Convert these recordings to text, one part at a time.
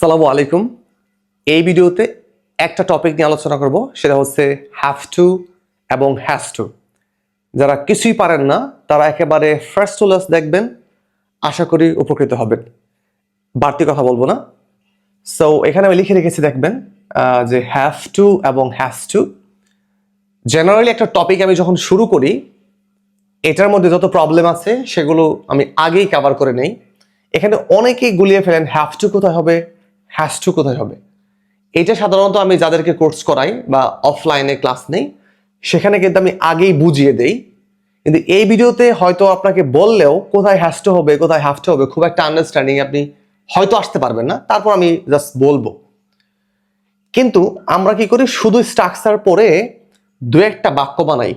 আসসালামু আলাইকুম। এই ভিডিওতে একটা টপিক নিয়ে আলোচনা করব, সেটা হচ্ছে হ্যাভ টু এবং হ্যাজ টু। যারা কিছুই পারেন না তারা একেবারে ফার্স্ট টু লাস্ট দেখবেন, আশা করি উপকৃত হবেন। বাড়তি কথা বলবো না। সো এখানে আমি লিখে রেখেছি, দেখবেন যে হ্যাভ টু এবং হ্যাজ টু। জেনারেলি একটা টপিক আমি যখন শুরু করি, এটার মধ্যে যত প্রবলেম আছে সেগুলো আমি আগেই কভার করে নেই। এখানে অনেকেই গুলিয়ে ফেলেন হ্যাভ টু কোথায় হবে, হ্যাজ টু কোথায় হবে। এটা সাধারণত আমি যাদেরকে কোর্স করাই বা অফলাইনে ক্লাস নেই, সেখানে কিন্তু আমি আগেই বুঝিয়ে দেই। কিন্তু এই ভিডিওতে হয়তো আপনাকে বললেও কোথায় হ্যাজ টু হবে কোথায় হ্যাভ টু হবে খুব একটা আন্ডারস্ট্যান্ডিং আপনি হয়তো আসতে পারবেন না। তারপর আমি জাস্ট বলবো। কিন্তু আমরা কি করি, শুধু স্ট্রাকচার পরে দু একটা বাক্য বানাই।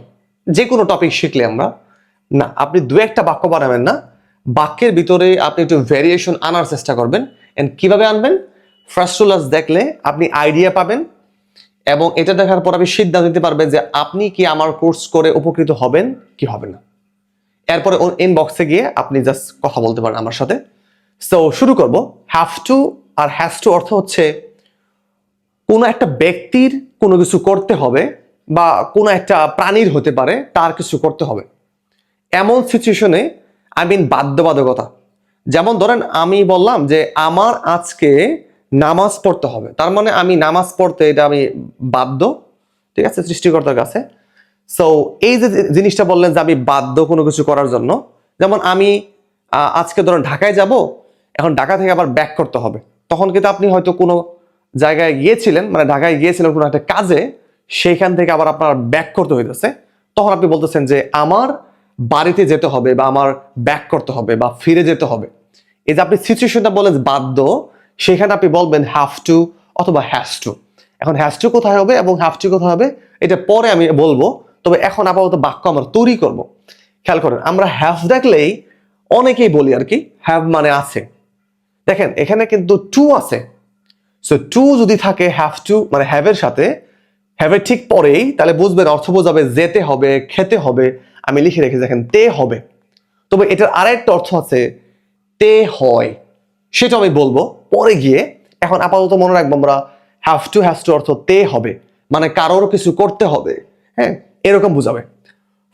যে কোনো টপিক শিখলে আমরা না, আপনি দু একটা বাক্য বানাবেন না, বাক্যের ভিতরে আপনি একটু ভ্যারিয়েশন আনার চেষ্টা করবেন। এন্ড কিভাবে আনবেন, ফার্স্ট টু লাস্ট দেখলে আপনি আইডিয়া পাবেন, এবং এটা দেখার পর আপনি সিদ্ধান্ত নিতে পারবেন যে আপনি কি আমার কোর্স করে উপকৃত হবেন কি হবেন না। এরপরে ইনবক্সে গিয়ে আপনি জাস্ট কথা বলতে পারেন আমার সাথে। সো শুরু করব। হ্যাভ টু আর হ্যাজ টু অর্থ হচ্ছে কোনো একটা ব্যক্তির কোনো কিছু করতে হবে, বা কোনো একটা প্রাণীর হতে পারে, তার কিছু করতে হবে। এমন সিচুয়েশনে বাধ্যবাধকতা। যেমন ধরেন আমি বললাম যে আমার আজকে নামাজ পড়তে হবে, তার মানে আমি নামাজ পড়তে এটা আমি বাধ্য, ঠিক আছে, সৃষ্টিকর্তার কাছে। সো এই যে জিনিসটা বললেন যে আমি বাধ্য কোনো কিছু করার জন্য, যেমন আমি আজকে ধরেন ঢাকায় যাব, এখন ঢাকা থেকে আবার ব্যাক করতে হবে। তখন কিন্তু আপনি হয়তো কোনো জায়গায় গিয়েছিলেন, মানে ঢাকায় গিয়েছিলেন কোনো একটা কাজে, সেইখান থেকে আবার আপনার ব্যাক করতে হইতেছে। তখন আপনি বলতেছেন যে আমার বাড়িতে যেতে হবে, বা আমার ব্যাক করতে হবে, বা ফিরে যেতে হবে। এই যে আপনি সিচুয়েশনটা বলেন বাধ্য, সেখানে আপনি বলবেন হ্যাভ টু অথবা হ্যাজ টু। এখন হ্যাজ টু কোথায় হবে এবং হ্যাভ টু কোথায় হবে এটা পরে আমি বলবো, তবে এখন আপাতত বাক্য আমরা তৈরি করব। খেয়াল করেন, আমরা হ্যাভ দেখলেই অনেকেই বলি আর কি, হ্যাভ মানে আছে। দেখেন এখানে কিন্তু টু আছে। সো টু যদি থাকে হ্যাভ টু মানে হ্যাভের সাথে, হ্যাভের ঠিক পরেই, তাহলে বুঝবেন অর্থ বোঝাবে যেতে হবে, খেতে হবে। আমি লিখে রেখেছি দেখেন, তে হবে। তবে এটার আরেকটা অর্থ আছে, তে হয়, সেটা আমি বলবো পরে গিয়ে। এখন আপাতত মনে রাখবো আমরা হ্যাভ টু হ্যাজ টু অর্থ তে হবে, মানে কারোর কিছু করতে হবে, হ্যাঁ, এরকম বুঝাবে।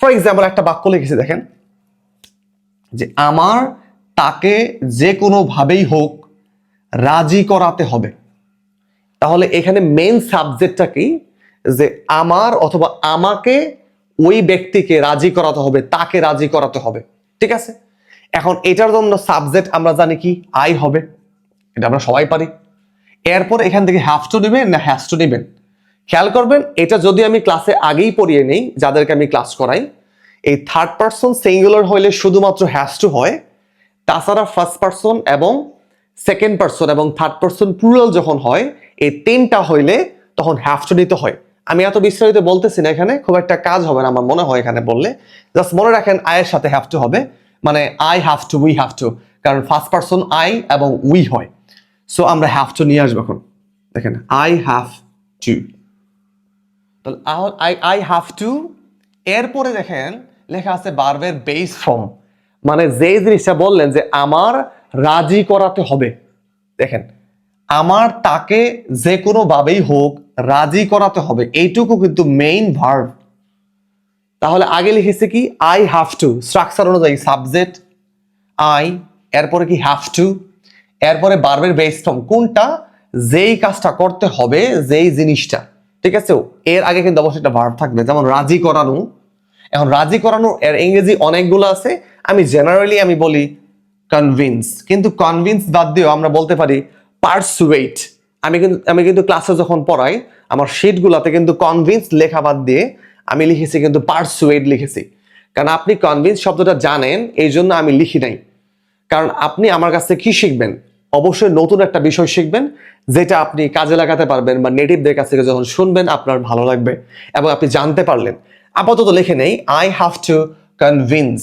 ফর এক্সাম্পল একটা বাক্য লিখেছি দেখেন, যে আমার তাকে যে কোনো ভাবেই হোক রাজি করাতে হবে। তাহলে এখানে মেইন সাবজেক্টটা কি, যে আমার অথবা আমাকে ওই ব্যক্তিকে রাজি করাতে হবে, তাকে রাজি করাতে হবে, ঠিক আছে। এখন এটার জন্য সাবজেক্ট আমরা জানি কি, আই হবে, এটা আমরা সবাই পারি। এরপর এখান থেকে হ্যাভ টু নেবেন না হ্যাজ টু নেবেন, খেয়াল করবেন। এটা যদি আমি ক্লাসে আগেই পড়িয়ে নেই, যাদেরকে আমি ক্লাস করাই, এই থার্ড পারসন সিঙ্গুলার হইলে শুধুমাত্র হ্যাজ টু হয়। তাছাড়া ফার্স্ট পারসন এবং সেকেন্ড পারসন এবং থার্ড পারসন প্লুরাল যখন হয়, এই তিনটা হইলে তখন হ্যাভ টু নিতে হয়। আমি এত বিস্তারিত বলতেছি না, এখানে খুব একটা কাজ হবে না আমার মনে হয় এখানে বললে। জাস্ট মনে রাখেন আয়ের সাথে হ্যাভ টু হবে, মানে I have two, we have two, কারণ ফার্স্ট পারসন আই এবং উই হয়। সো আমরা হ্যাভ টু নিয়ে আসবো। এখন দেখেন আই হ্যাভ টু, তাহলে আই হ্যাভ টু। এরপরে দেখেন লেখা আছে ভার্বের বেস ফর্ম, মানে যে জিনিসটা বললেন যে আমার রাজি করাতে হবে। দেখেন আমার তাকে যে কোনো ভাবেই হোক রাজি করাতে হবে, এইটুকু কিন্তু মেইন ভার্ব। তাহলে আগে লিখেছে কি, আই হ্যাভ টু, স্ট্রাকচার অনুযায়ী সাবজেক্ট আই, এরপরে কি হ্যাভ টু, এরপরে ভার্বের বেস ফর্ম কোনটা, যেই কাজটা করতে হবে, যেই জিনিসটা, ঠিক আছে। এর আগে কিন্তু অবশ্যই একটা ভার্ব থাকবে, যেমন রাজি করানো। এখন রাজি করানো এর ইংরেজি অনেকগুলো আছে, আমি জেনারেলি আমি বলি কনভিন্স, কিন্তু কনভিন্স বাদ দিয়েও আমরা বলতে পারি পারসুয়েট। আমি কিন্তু ক্লাসে যখন পড়াই আমার শিটগুলোতে কিন্তু কনভিন্স লেখা বাদ দিয়ে আমি লিখেছি কিন্তু পারসুয়েট লিখেছি, কারণ আপনি কনভিন্স শব্দটা জানেন, এই জন্য আমি লিখি নাই। কারণ আপনি আমার কাছ থেকে কি শিখবেন, অবশ্যই নতুন একটা বিষয় শিখবেন, যেটা আপনি কাজে লাগাতে পারবেন, বা নেটিভদের কাছ থেকে যখন শুনবেন আপনার ভালো লাগবে এবং আপনি জানতে পারলেন। আপাতত লিখে নেই আই হ্যাভ টু কনভিন্স।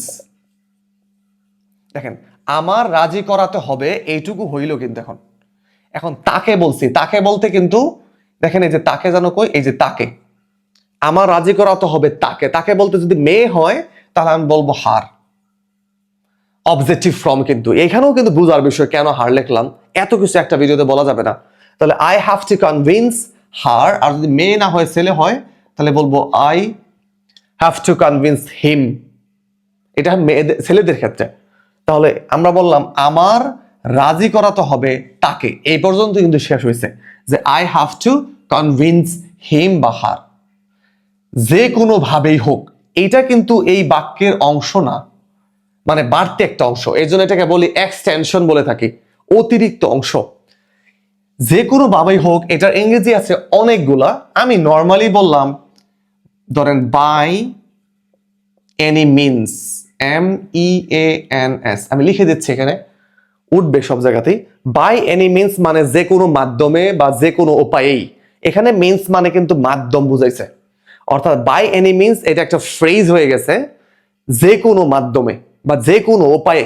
দেখেন আমার রাজি করাতে হবে, এইটুকু হইল কিন্তু। এখন এখন তাকে বলছি, তাকে বলতে কিন্তু দেখেন এই যে তাকে জানো কই, এই যে তাকে, আমার রাজি করাতে হবে তাকে। তাকে বলতে যদি মেয়ে হয় তাহলে আমি বলবো হার, অবজেক্টিভ ফর্ম। কিন্তু এখানেও কিন্তু বুঝার বিষয়, কেন হার লিখলাম এত কিছু একটা ভিডিওতে বলা যাবে না। তাহলে আই হ্যাভ টু কনভিন্স হার, আর যদি মেয়ে না হয় ছেলে হয় তাহলে বলবো আই হ্যাভ টু কনভিন্স হিম। এটা মেয়েদের ছেলেদের ক্ষেত্রে। তাহলে আমরা বললাম আমার রাজি করাতে হবে তাকে, এই পর্যন্ত কিন্তু শেষ হয়েছে যে I have to convince him বা হার। যে কোনো ভাবেই হোক, এটা কিন্তু এই বাক্যের অংশ না, মানে বাড়তি একটা অংশ, এই জন্য এটাকে বলি এক্সটেনশন বলে থাকি, অতিরিক্ত অংশ। যে কোনো ভাবেই হোক, এটার ইংরেজি আছে অনেকগুলা। আমি নর্মালি বললাম ধরেন বাই এনি মিনস, MEANS, আমি লিখে দিচ্ছি এখানে, উঠবে সব জায়গাতেই। বাই এনি মিনস মানে যে কোনো মাধ্যমে বা যে কোনো উপায়েই। এখানে মিনস মানে কিন্তু মাধ্যম বুঝাইছে, অর্থাৎ বাই এনি মিনস এটা একটা ফ্রেজ হয়ে গেছে, যে কোনো মাধ্যমে বা যে কোনো উপায়ে।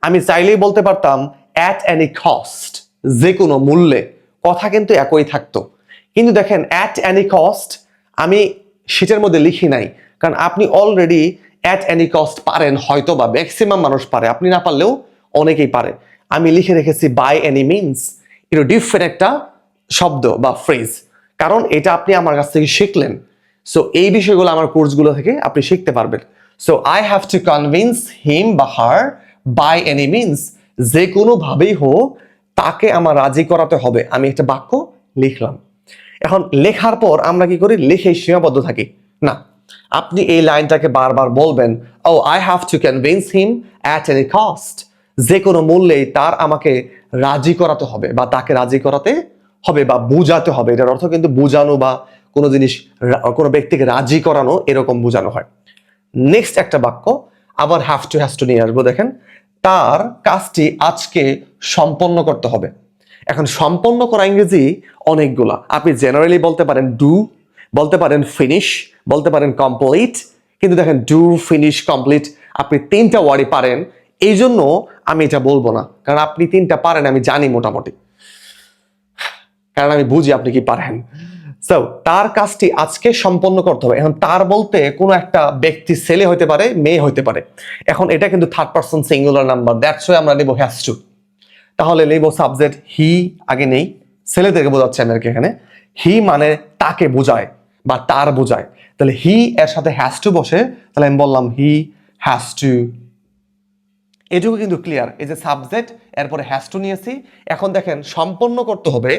আমি চাইলেই বলতে পারতাম অ্যাট এনি কস্ট, যে কোনো মূল্যে, কথা কিন্তু একই থাকতো। কিন্তু দেখেন অ্যাট এনি কস্ট আমি শীটের মধ্যে লিখি নাই, কারণ আপনি অলরেডি অ্যাট এনি কস্ট পারেন, হয়তো বা ম্যাক্সিমাম মানুষ পারে, আপনি না পারলেও অনেকেই পারে। আমি লিখে রেখেছি বাই এনি মিনস, এটা ডিফারেন্ট একটা শব্দ বা ফ্রেজ, কারণ এটা আপনি আমার কাছ থেকে শিখলেন। সো এই বিষয়গুলো আমার কোর্সগুলো থেকে আপনি শিখতে পারবেন। So I have to convince him বা হার বাই এনি মিনস, যে কোনো ভাবেই হোক তাকে আমার রাজি করাতে হবে। আমি একটা বাক্য লিখলাম। এখন লেখার পর আমরা কি করি, লিখে সীমাবদ্ধ থাকি না। আপনি এই লাইনটাকে বারবার বলবেন, ও I have to convince him at any cost, যে কোনো মূল্যেই তার আমাকে রাজি করাতে হবে বা তাকে রাজি করাতে হবে বা বুঝাতে হবে। এটার অর্থ কিন্তু বুঝানো বা কোনো জিনিস, কোনো ব্যক্তিকে রাজি করানো, এরকম বোঝানো হয়। নেক্সট একটা বাক্য আবার হ্যাভ টু নিয়ে আসবো। দেখেন, তার কাজটি আজকে সম্পন্ন করতে হবে। এখন সম্পন্ন করা ইংরেজি অনেকগুলা। আপনি জেনারেলি বলতে পারেন ডু, বলতে পারেন ফিনিশ, বলতে পারেন কমপ্লিট। কিন্তু দেখেন ডু, ফিনিশ, কমপ্লিট আপনি তিনটা ওয়ার্ডই পারেন, এই জন্য আমি এটা বলবো না, কারণ আপনি তিনটা পারেন আমি জানি মোটামুটি, কারণ আমি বুঝি আপনি কি পারেন। সো তার কাজটি আজকে সম্পন্ন করতে হবে। এখন তার বলতে কোনো একটা ব্যক্তি ছেলে হতে পারে, মেয়ে হতে পারে। এখন এটা কিন্তু third person singular number, that's why আমরা নেব হ্যাজ টু। তাহলে নেব সাবজেক্ট হি, আগে নেই, ছেলেদেরকে বোঝাচ্ছে আমি আর কি এখানে। হি মানে তাকে বোঝায় বা তার বোঝায়, তাহলে হি এর সাথে হ্যাজ টু বসে, তাহলে আমি বললাম হি হ্যাজ টু। এটুকু কিন্তু ক্লিয়ার। এই যে সাবজেক্ট, এরপরে হ্যাজ টু নিয়েছি। এখন দেখেন সম্পন্ন করতে হবে,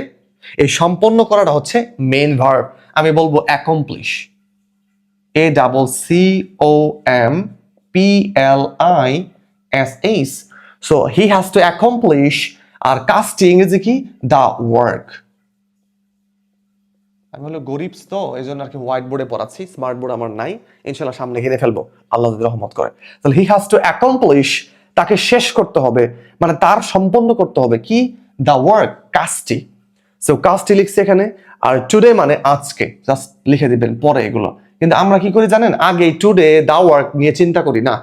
এই সম্পন্ন করাটা হচ্ছে মেইন ভার্ব। আমি বলবো accomplish, ACCOMPLISH। So he has to accomplish, আর কাজটি ইংরেজি কি, দ্য ওয়ার্ক। আমি হলো গরিবস তো এই জন্য আর কি হোয়াইট বোর্ডে পড়াচ্ছি, স্মার্ট বোর্ড আমার নাই, ইনশাল্লাহ সামনে কিনে ফেলবো আল্লাহ যদি রহমত করে। তাহলে হি হ্যাজ টু অ্যাকমপ্লিশ, তাকে শেষ করতে হবে, মানে তার সম্পন্ন করতে হবে কি, দ্য ওয়ার্ক, কাজটি। সো কাজটি লিখছি এখানে। আর টুডে মানে আজকে, জাস্ট লিখে দিবেন পরে এগুলো। কিন্তু আমরা কি করি জানেন, আগে টুডে দ্য ওয়ার্ক নিয়ে চিন্তা করি না।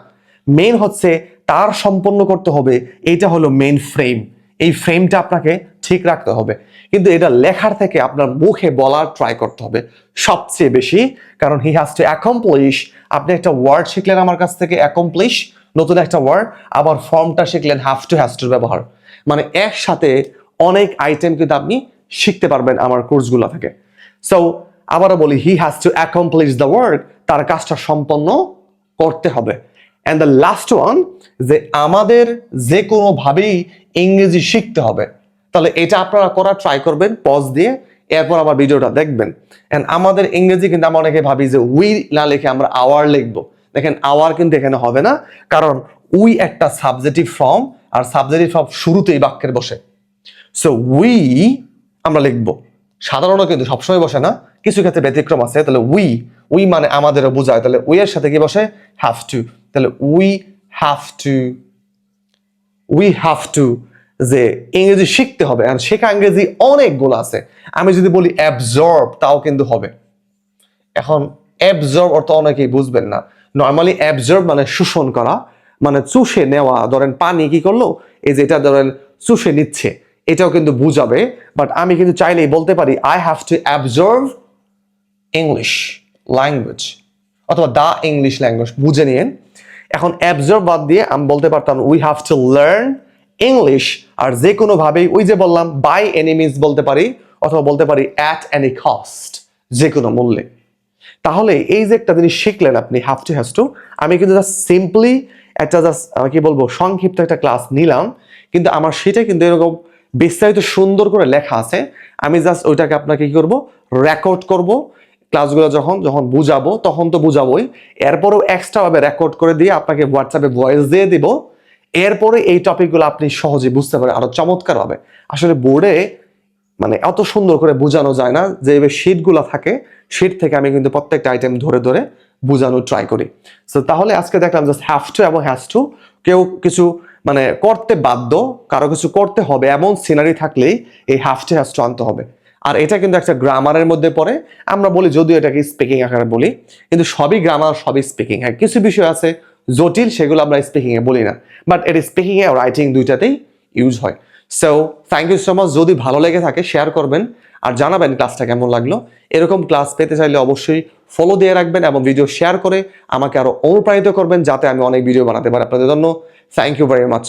মেইন হচ্ছে তার সম্পন্ন করতে হবে, এইটা হলো মেইন ফ্রেম। এই ফ্রেমটা আপনাকে ঠিক রাখতে হবে, কিন্তু এটা লেখার থেকে আপনার মুখে বলার ট্রাই করতে হবে সবচেয়ে বেশি। কারণ হি হ্যাজ টু অ্যাকমপ্লিশ, আপনি একটা ওয়ার্ড শিখলেন আমার কাছ থেকে, অ্যাকমপ্লিশ, নতুন একটা ওয়ার্ড, আবার ফর্মটা শিখলেন হ্যাজ টুর ব্যবহার, মানে একসাথে অনেক আইটেম কিন্তু আপনি শিখতে পারবেন আমার কোর্সগুলো থেকে। সো আবারও বলি, হি has to accomplish the work, তার কাজটা সম্পন্ন করতে হবে। অ্যান্ড দ্য লাস্ট ওয়ান, যে আমাদের যে কোনোভাবেই ইংরেজি শিখতে হবে। তাহলে এটা আপনারা করা ট্রাই করবেন পজ দিয়ে, এরপর আবার ভিডিওটা দেখবেন। এন্ড আমাদের ইংরেজি কিন্তু আমরা অনেকে ভাবি যে উই না লিখে আমরা আওয়ার লিখবো। দেখেন আওয়ার কিন্তু এখানে হবে না, কারণ উই একটা সাবজেক্টিভ ফর্ম, আর সাবজেক্টিভ ফর্ম শুরুতেই বাক্যের বসে। সো উই আমরা লিখবো, সাধারণত কিন্তু সবসময় বসে না, কিছু ক্ষেত্রে ব্যতিক্রম আছে। তাহলে উই মানে আমাদেরও বোঝায়, তাহলে উই এর সাথে কি বসে, হ্যাভ টু। তাহলে উই হ্যাভ টু, যে ইংরেজি শিখতে হবে। আর শেখা ইংরেজি অনেকগুলো আছে। আমি যদি বলি অ্যাবজর্ব, তাও কিন্তু হবে। এখন অ্যাবজর্ব অর্থ অনেকেই বুঝবেন না। নর্মালি অ্যাবজর্ব মানে শোষণ করা, মানে চুষে নেওয়া। ধরেন পানি কি করলো, এই যে এটা ধরেন চুষে নিচ্ছে, এটাও কিন্তু বুঝাবে। বাট আমি কিন্তু চাইলেই বলতে পারি I have two absorb English language, অথবা দা ইংলিশ ল্যাঙ্গুয়েজ, বুঝে নিন। এখন অ্যাবজর্ভ বাদ দিয়ে আমি বলতে পারতাম we have to learn English আর যে কোনোভাবেই ওই যে বললাম বাই এনি মিনস বলতে পারি অথবা বলতে পারি অ্যাট এনি কস্ট, যে কোনো মূল্যে। তাহলে এই যে একটা জিনিস শিখলেন আপনি হ্যাভ টু হ্যাজ টু, আমি কিন্তু জাস্ট সিম্পলি একটা জাস্ট কি বলবো সংক্ষিপ্ত একটা ক্লাস নিলাম, কিন্তু আমার সেটা কিন্তু এরকম বিস্তারিত সুন্দর করে লেখা আছে। আমি জাস্ট ওইটাকে আপনাকে কি করব, রেকর্ড করব। ক্লাসগুলো যখন যখন বুঝাবো তখন তো বুঝাবোই, এরপরেও এক্সট্রাভাবে রেকর্ড করে দিয়ে আপনাকে হোয়াটসঅ্যাপে ভয়েস দিয়ে দিব। এরপরে এই টপিকগুলো আপনি সহজে বুঝতে পারেন আরো চমৎকার হবে। আসলে বোর্ডে মানে এত সুন্দর করে বোঝানো যায় না, যে শীটগুলো থাকে শীট থেকে আমি কিন্তু প্রত্যেকটা আইটেম ধরে ধরে বোঝানোর ট্রাই করি। সো তাহলে আজকে দেখলাম জাস্ট হ্যাভ টু এবং হ্যাজ টু, কেউ কিছু মানে করতে বাধ্য, কারো কিছু করতে হবে এমন সিনারি থাকলেই এই হ্যাভ টু হ্যাজ টু আনতে হবে। আর এটা কিন্তু একটা গ্রামারের মধ্যে পড়ে, আমরা বলি যদিও এটাকে স্পিকিং আকারে বলি, কিন্তু সবই গ্রামার সবই স্পিকিং। হ্যাঁ কিছু বিষয় আছে জটিল, সেগুলো আমরা স্পিকিং এ বলি না, বাট এটা স্পিকিং এ রাইটিং দুইটাতেই ইউজ হয়। So thank you so much. যদি ভালো লেগে থাকে শেয়ার করবেন আর জানাবেন ক্লাসটা কেমন লাগলো। এরকম ক্লাস পেতে চাইলে অবশ্যই ফলো দিয়ে রাখবেন এবং ভিডিও শেয়ার করে আমাকে আরো অনুপ্রাণিত করবেন, যাতে আমি অনেক ভিডিও বানাতে পারি আপনাদের জন্য। Thank you very much.